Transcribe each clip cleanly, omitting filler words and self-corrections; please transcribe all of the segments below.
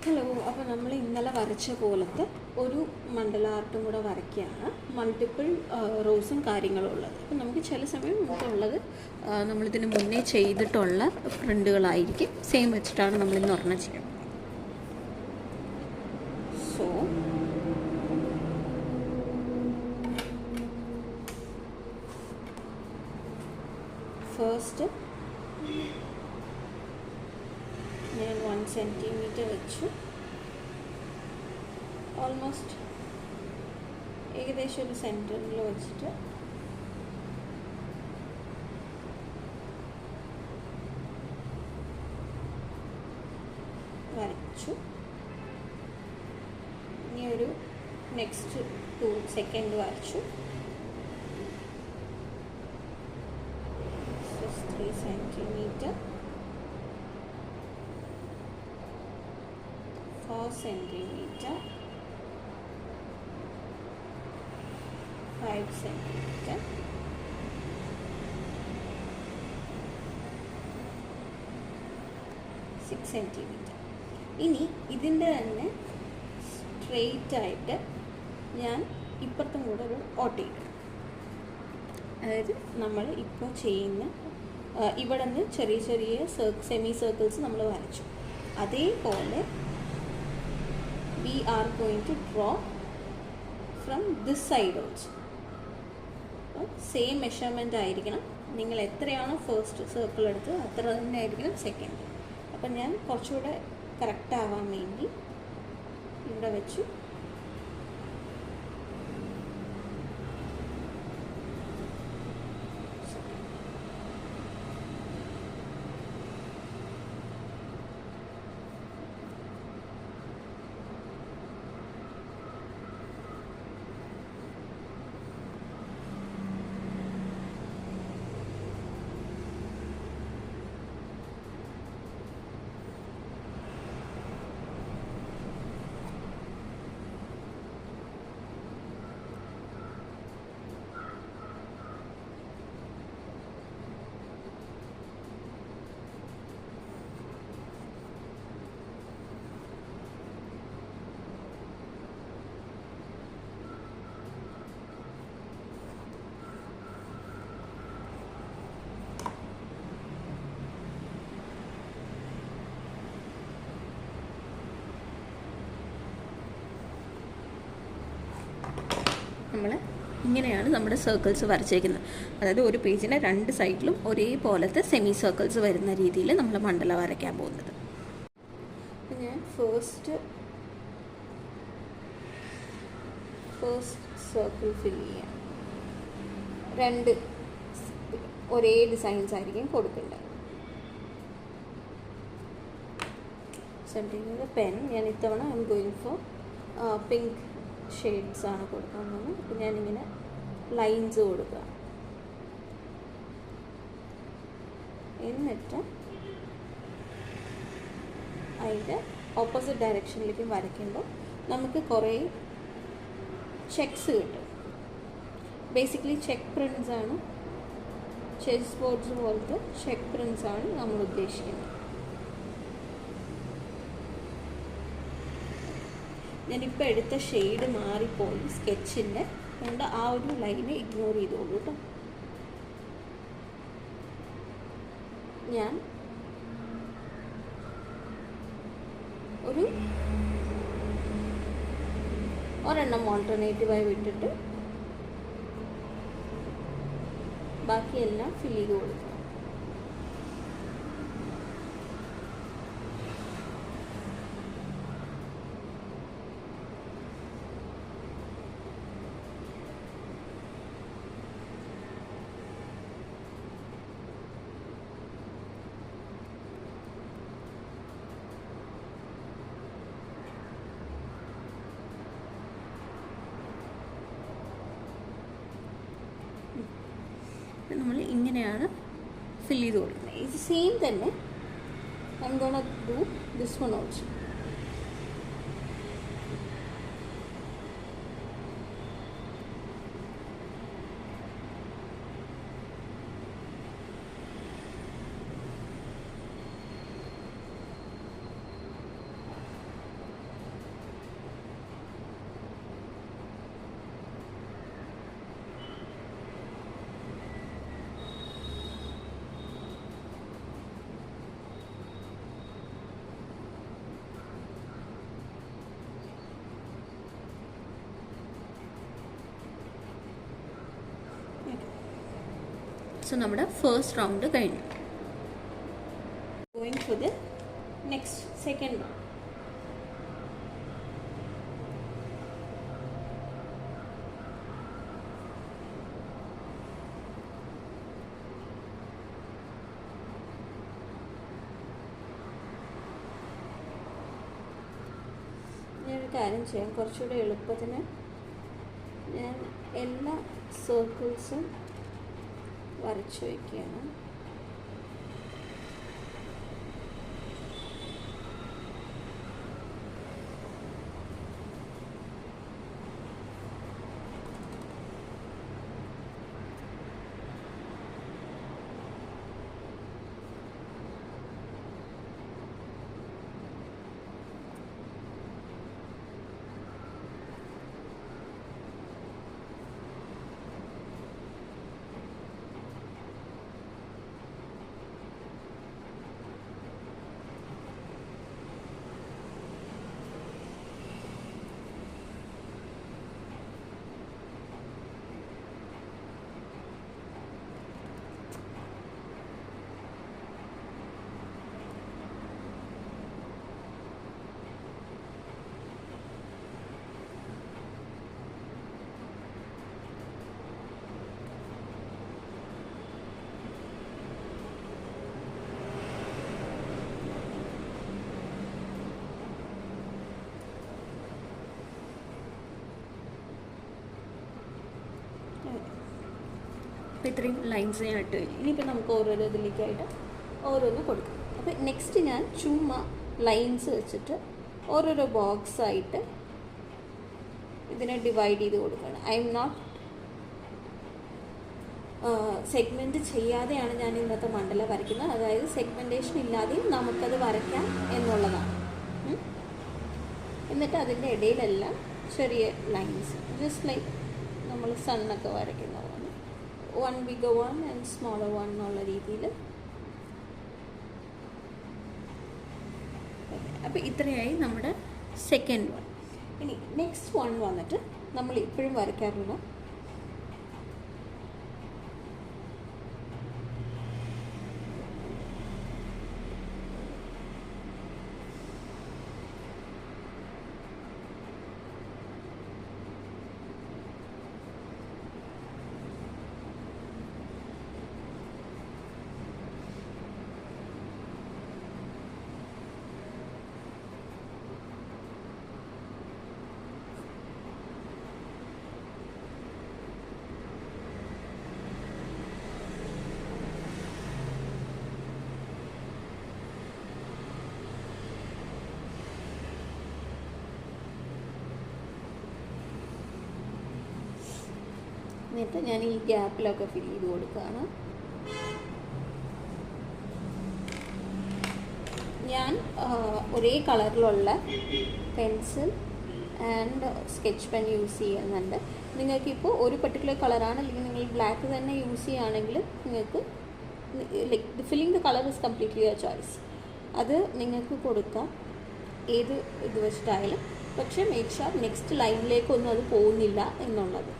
Hello, അപ്പോൾ നമ്മൾ ഇന്നലെ വരച്ച പോലത്തെ ഒരു മണ്ഡല ആർട്ടും കൂടെ വരയ്ക്കുകയാണ്. മൾട്ടിപ്പിൾ റോസും കാര്യങ്ങളും ഉള്ളത്. അപ്പോൾ നമുക്ക് ചില സമയം നമുക്കുള്ളത് നമ്മളിതിന് മുന്നേ ചെയ്തിട്ടുള്ള പ്രിൻ്റുകളായിരിക്കും. സെയിം വെച്ചിട്ടാണ് നമ്മളിന്ന് ഒരെണ്ണം ചെയ്യുന്നത്. സോ ഫസ്റ്റ് ഞാൻ 1 സെൻറ്റിമീറ്റർ വെച്ചു. ഓൾമോസ്റ്റ് ഏകദേശം ഒരു സെൻറ്ററിൽ വെച്ചിട്ട് വരച്ചു. ഇനി ഒരു നെക്സ്റ്റ് 2 സെക്കൻഡ് വരച്ചു. 3 സെൻറ്റിമീറ്റർ, 4 സെൻറ്റിമീറ്റർ, 5 സെൻറ്റിമീറ്റർ, 6 സെൻറ്റിമീറ്റർ. ഇനി ഇതിൻ്റെ തന്നെ സ്ട്രെയിറ്റ് ആയിട്ട് ഞാൻ ഇപ്പുറത്തും കൂടെ ഒരു ഓട്ടയിടും. അതായത് നമ്മൾ ഇപ്പോൾ ചെയ്യുന്ന ഇവിടെ നിന്ന് ചെറിയ ചെറിയ സെമി സർക്കിൾസ് നമ്മൾ വരച്ചു. അതേപോലെ we are going to draw from this side also. Same measurement ആയിരിക്കണം. നിങ്ങൾ എത്രയാണോ ഫസ്റ്റ് സർക്കിൾ എടുത്ത് അത്ര തന്നെ ആയിരിക്കണം സെക്കൻഡ്. അപ്പം ഞാൻ കുറച്ചുകൂടെ കറക്റ്റ് ആവാൻ വേണ്ടി ഇവിടെ വെച്ചു. നമ്മൾ ഇങ്ങനെയാണ് നമ്മുടെ സർക്കിൾസ് വരച്ചേക്കുന്നത്. അതായത് ഒരു പേജിൻ്റെ 2 സൈഡിലും ഒരേപോലത്തെ സെമി സർക്കിൾസ് വരുന്ന രീതിയിൽ നമ്മൾ മണ്ഡല വരയ്ക്കാൻ പോകുന്നത്. ഞാൻ ഫസ്റ്റ് സർക്കിൾ ഫില്ല് ചെയ്യാം. 2 ഒരേ ഡിസൈൻസ് ആയിരിക്കും കൊടുക്കേണ്ടത്. സെൻറ്റിങ് പെൻ ഞാൻ ഇത്തവണ I am going for pink shades ആണ് കൊടുക്കാൻ പോകുന്നത്. അപ്പോൾ ഞാനിങ്ങനെ ലൈൻസ് കൊടുക്കുക. എന്നിട്ട് അതിൻ്റെ ഓപ്പോസിറ്റ് ഡയറക്ഷനിലേക്ക് വരയ്ക്കുമ്പോൾ നമുക്ക് കുറേ ചെക്സ് കിട്ടും. ബേസിക്കലി ചെക്ക് പ്രിൻറ്റ്സ് ആണ്, ചെസ് ബോർഡ്സ് പോലത്തെ ചെക്ക് പ്രിൻറ്റ്സ് ആണ് നമ്മൾ ഉദ്ദേശിക്കുന്നത്. ഞാനിപ്പോൾ എടുത്ത ഷെയ്ഡ് മാറിപ്പോയി സ്കെച്ചിൻ്റെ, അതുകൊണ്ട് ആ ഒരു ലൈന് ഇഗ്നോർ ചെയ്തോളൂ കേട്ടോ. ഞാൻ ഒരെണ്ണം ഓൾട്ടർനേറ്റീവായി വിട്ടിട്ട് ബാക്കിയെല്ലാം ഫിൽ ചെയ്ത് കൊടുക്കുക. നമ്മൾ ഇങ്ങനെയാണ് ഫിൽ ചെയ്ത് കൊടുക്കുന്നത്. ഇത് സെയിം തന്നെ I am gonna do this one also. So നമ്മുടെ ഫസ്റ്റ് റൗണ്ട് കഴിഞ്ഞു. Going to the next second round. ഞാനൊരു കാര്യം ചെയ്യാം, കുറച്ചുകൂടെ എളുപ്പത്തിന് ഞാൻ എല്ലാ സർക്കിൾസും വരച്ചു വയ്ക്കുകയാണ്. അപ്പോൾ ഇത്രയും ലൈൻസ് ഞാൻ ഇട്ട് കഴിഞ്ഞു. ഇനിയിപ്പോൾ നമുക്ക് ഓരോരോ ഇതിലേക്കായിട്ട് ഓരോന്ന് കൊടുക്കാം. അപ്പോൾ നെക്സ്റ്റ് ഞാൻ ചുമ്മാ ലൈൻസ് വെച്ചിട്ട് ഓരോരോ ബോക്സായിട്ട് ഇതിനെ ഡിവൈഡ് ചെയ്ത് കൊടുക്കുകയാണ്. ഐ എം നോട്ട് സെഗ്മെൻറ്റ് ചെയ്യാതെയാണ് ഞാൻ ഇന്നത്തെ മണ്ഡല വരയ്ക്കുന്നത്. അതായത് സെഗ്മെൻറ്റേഷൻ ഇല്ലാതെയും നമുക്കത് വരയ്ക്കാം എന്നുള്ളതാണ്. എന്നിട്ട് അതിൻ്റെ ഇടയിലെല്ലാം ചെറിയ ലൈൻസ്, ജസ്റ്റ് ലൈക്ക് നമ്മൾ സണ്ണൊക്കെ വരയ്ക്കുന്ന പോലെ, one bigger one and smaller one എന്നുള്ള രീതിയിൽ. അപ്പോൾ ഇത്രയായി നമ്മുടെ സെക്കൻഡ് വൺ. ഇനി നെക്സ്റ്റ് വൺ വന്നിട്ട് നമ്മൾ ഇപ്പോഴും വരയ്ക്കാറുള്ള എന്നിട്ട് ഞാൻ ഈ ഗ്യാപ്പിലൊക്കെ ഫിൽ ചെയ്ത് കൊടുക്കുകയാണ്. ഞാൻ ഒരേ കളറിലുള്ള pencil and sketch pen use ചെയ്യുന്നുണ്ട്. നിങ്ങൾക്കിപ്പോൾ ഒരു പെർട്ടിക്കുലർ കളറാണ്, അല്ലെങ്കിൽ നിങ്ങൾ ബ്ലാക്ക് തന്നെ യൂസ് ചെയ്യുകയാണെങ്കിൽ നിങ്ങൾക്ക് like filling the colour is completely your choice. അത് നിങ്ങൾക്ക് കൊടുക്കാം ഏത് ഇത് വെച്ചിട്ടായാലും. പക്ഷേ മേക്ക് ഷുവർ നെക്സ്റ്റ് ലൈനിലേക്കൊന്നും അത് പോകുന്നില്ല എന്നുള്ളത്.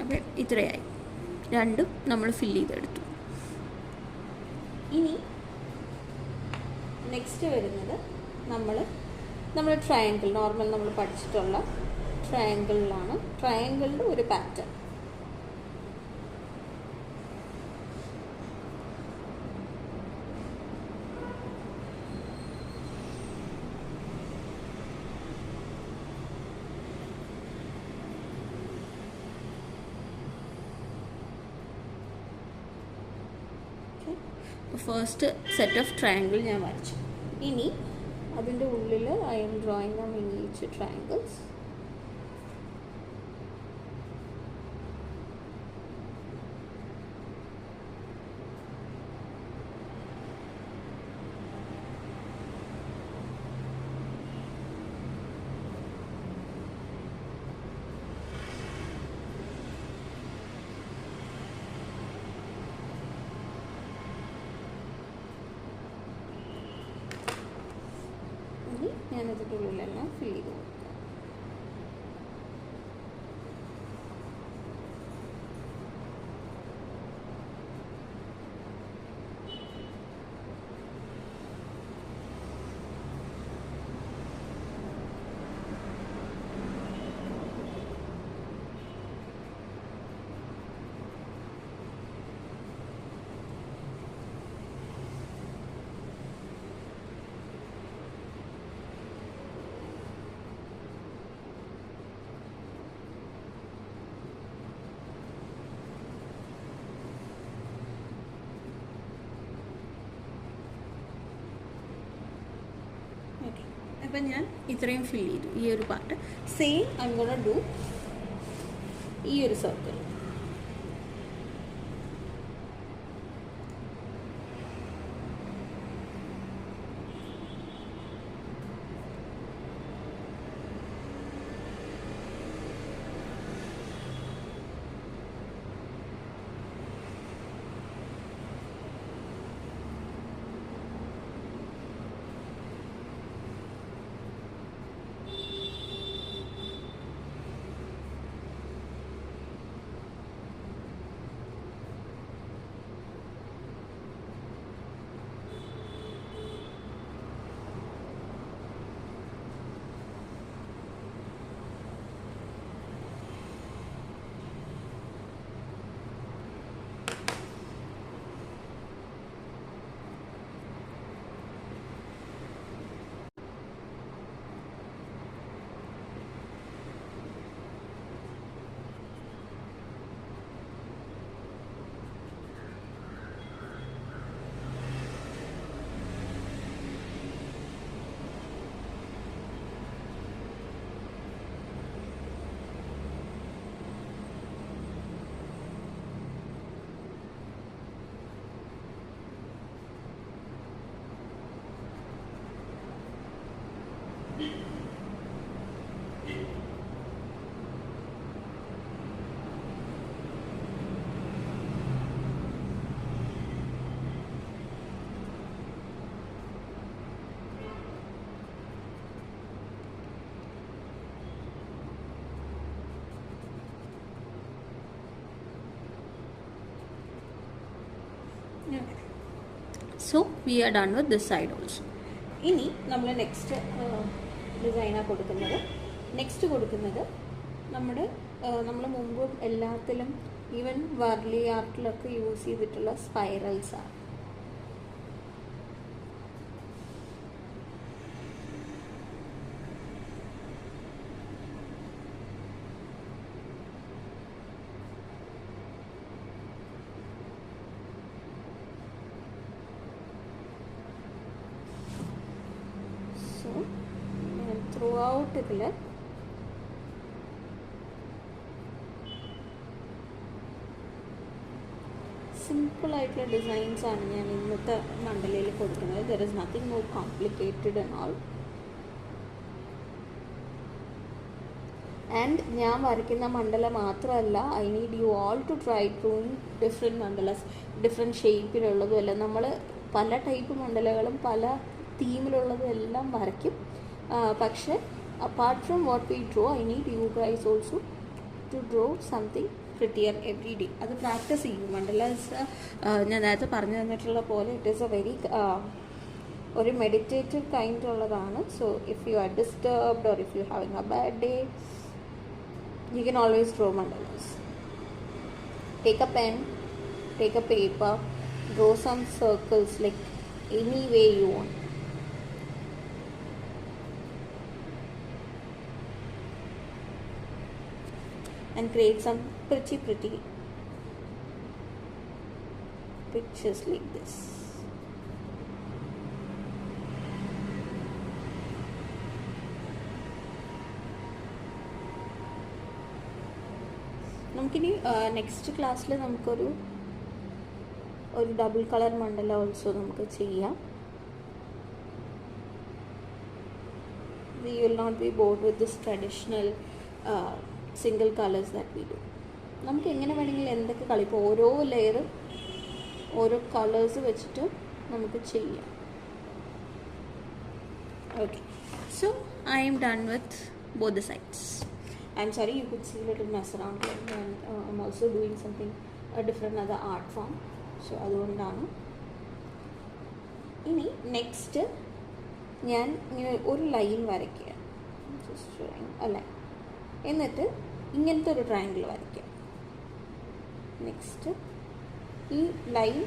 അപ്പോൾ ഇത്രയായി, രണ്ടും നമ്മൾ ഫില്ല് ചെയ്തെടുത്തു. ഇനി നെക്സ്റ്റ് വരുന്നത് നമ്മൾ ട്രയാങ്കിൾ, നോർമൽ നമ്മൾ പഠിച്ചിട്ടുള്ള ട്രയാങ്കിളിലാണ്. ട്രയാങ്കിളിൻ്റെ ഒരു pattern. First set of triangle ഞാൻ വരച്ചു. ഇനി അതിൻ്റെ ഉള്ളിൽ I M drawing them in each triangles. ഞാനതിൻ്റെ ഉള്ളിലെല്ലാം ഫിൽ ചെയ്ത് കൊടുക്കാം. അപ്പം ഞാൻ ഇത്രയും ഫിൽ ചെയ്തു ഈ ഒരു part. Same I gonna do ഈ ഒരു circle. So we are done with this side also. ഇനി നമ്മൾ നെക്സ്റ്റ് ഡിസൈനാണ് കൊടുക്കുന്നത്. നെക്സ്റ്റ് കൊടുക്കുന്നത് നമ്മൾ മുമ്പ് എല്ലാത്തിലും ഈവൻ വർലി ആർട്ടിലൊക്കെ യൂസ് ചെയ്തിട്ടുള്ള സ്പൈറൽസാണ്. ത്രൂ ഔട്ട് ഇതിൽ സിമ്പിളായിട്ടുള്ള ഡിസൈൻസാണ് ഞാൻ ഇന്നത്തെ മണ്ഡലയിൽ കൊടുക്കുന്നത്. There is nothing more complicated and all. And ഞാൻ വരയ്ക്കുന്ന മണ്ഡല മാത്രമല്ല, I need you all to try drawing different mandalas, different ഷേപ്പിലുള്ളതും എല്ലാം. നമ്മൾ പല ടൈപ്പ് മണ്ഡലകളും പല തീമിലുള്ളതും എല്ലാം വരയ്ക്കും. പക്ഷേ apart from what we draw, I need you guys also to draw something prettier every day. അത് പ്രാക്ടീസ് ചെയ്യും. മണ്ഡലാസ് ഞാൻ നേരത്തെ പറഞ്ഞു തന്നിട്ടുള്ള പോലെ ഇറ്റ് ഈസ് എ വെരി ഒരു മെഡിറ്റേറ്റീവ് കൈൻഡ് ഉള്ളതാണ്. So if you are disturbed or if you having A bad day, you can always draw mandalas. Take a pen, take a paper, draw some circles like any way you want. And create some pretty pictures like this. നമുക്കിനി next ക്ലാസ്സിൽ നമുക്കൊരു double colour മണ്ഡല also നമുക്ക് ചെയ്യാം. We will not be bored with this traditional single colours that we do. നമുക്ക് എങ്ങനെ വേണമെങ്കിലും എന്തൊക്കെ കളി, ഇപ്പോൾ ഓരോ ലെയർ ഓരോ കളേഴ്സ് വെച്ചിട്ട് നമുക്ക് ചെയ്യാം. Okay, So I am done with both the sides. I'm sorry, you could see a little mess around here, and I'm also doing something a different other art form. So അതുകൊണ്ടാണ്. ഇനി next ഞാൻ ഇങ്ങനെ ഒരു line വരയ്ക്കുക, just അല്ല, എന്നിട്ട് ഇങ്ങനത്തെ ഒരു ട്രയാങ്കിൾ വരയ്ക്കുക. നെക്സ്റ്റ് ഈ ലൈൻ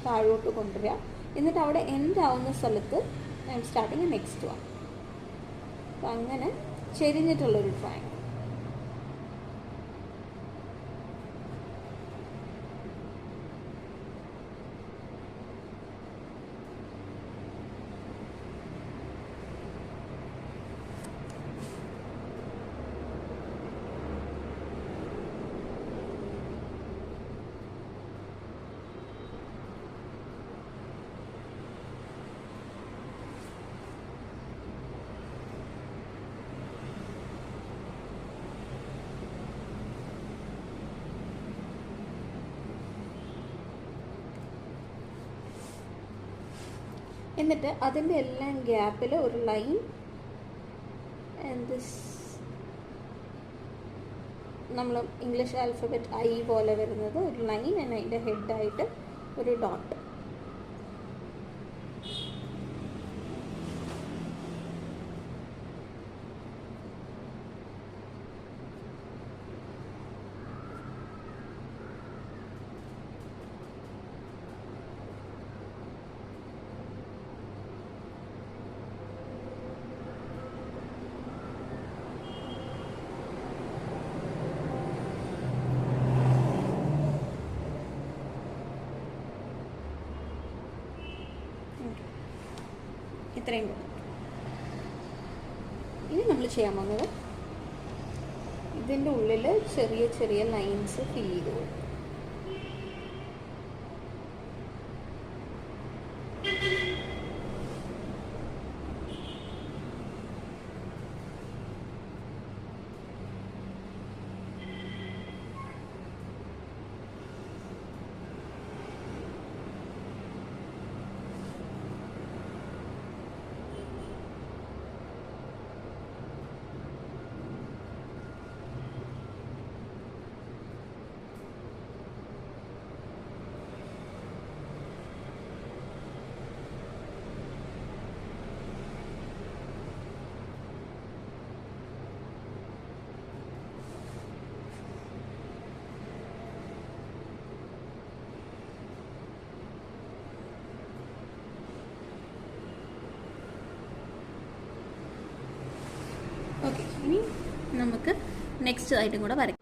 താഴോട്ട് കൊണ്ടുവരിക, എന്നിട്ട് അവിടെ എൻഡ് ആവുന്ന സ്ഥലത്ത് I M starting next one. അപ്പം അങ്ങനെ ചെരിഞ്ഞിട്ടുള്ളൊരു ട്രയാങ്കിൾ. എന്നിട്ട് അതിൻ്റെ എല്ലാം ഗ്യാപ്പിൽ ഒരു ലൈൻ, നമ്മൾ ഇംഗ്ലീഷ് ആൽഫബറ്റ് ഐ പോലെ വരുന്നത് ഒരു ലൈൻ, അതിൻ്റെ ഹെഡായിട്ട് ഒരു ഡോട്ട്. ഇത്രയും കൂടെ. ഇനി നമ്മൾ ചെയ്യാൻ പോകുന്നത് ഇതിൻ്റെ ഉള്ളിൽ ചെറിയ ചെറിയ ലൈൻസ് ഫിൽ ചെയ്ത് കൊടുക്കും. ഓക്കെ, ഇനി നമുക്ക് നെക്സ്റ്റ് ആയിട്ടും കൂടെ വരയ്ക്കാം.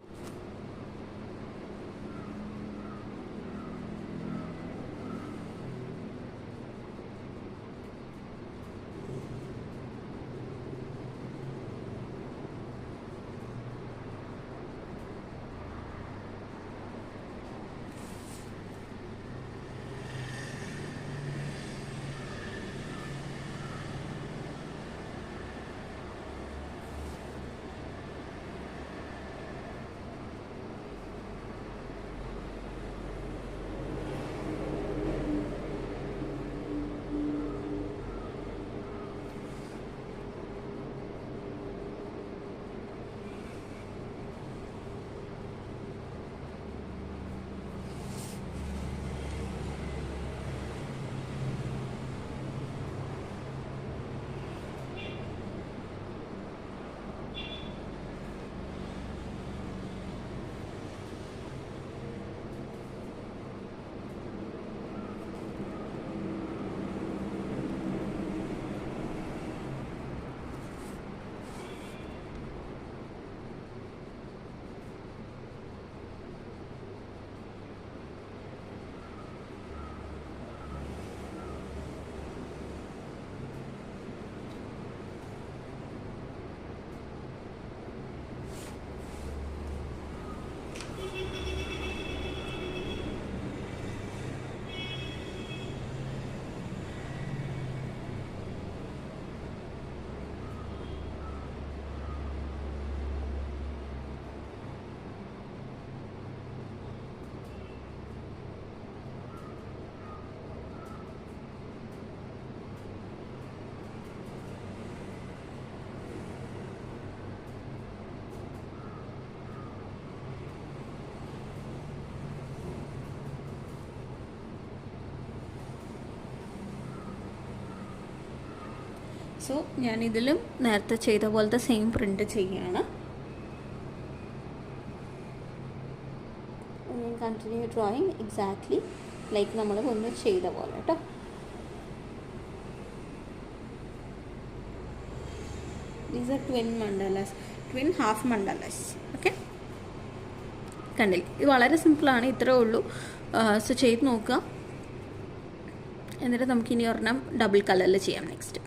സോ ഞാനിതിലും നേരത്തെ ചെയ്ത പോലത്തെ സെയിം പ്രിൻ്റ് ചെയ്യുകയാണ്. കണ്ടിന്യൂ ഡ്രോയിങ് എക്സാക്ട്ലി ലൈക്ക് നമ്മൾ ഒന്ന് ചെയ്ത പോലെ കേട്ടോ. These are twin mandalas, twin half mandalas. Okay, കണ്ടില്ലേ? ഇത് വളരെ സിമ്പിളാണ്, ഇത്രേ ഉള്ളൂ. സോ ചെയ്ത് നോക്കുക. എന്നിട്ട് നമുക്കിനി ഒരെണ്ണം ഡബിൾ കളറിൽ ചെയ്യാം നെക്സ്റ്റ്.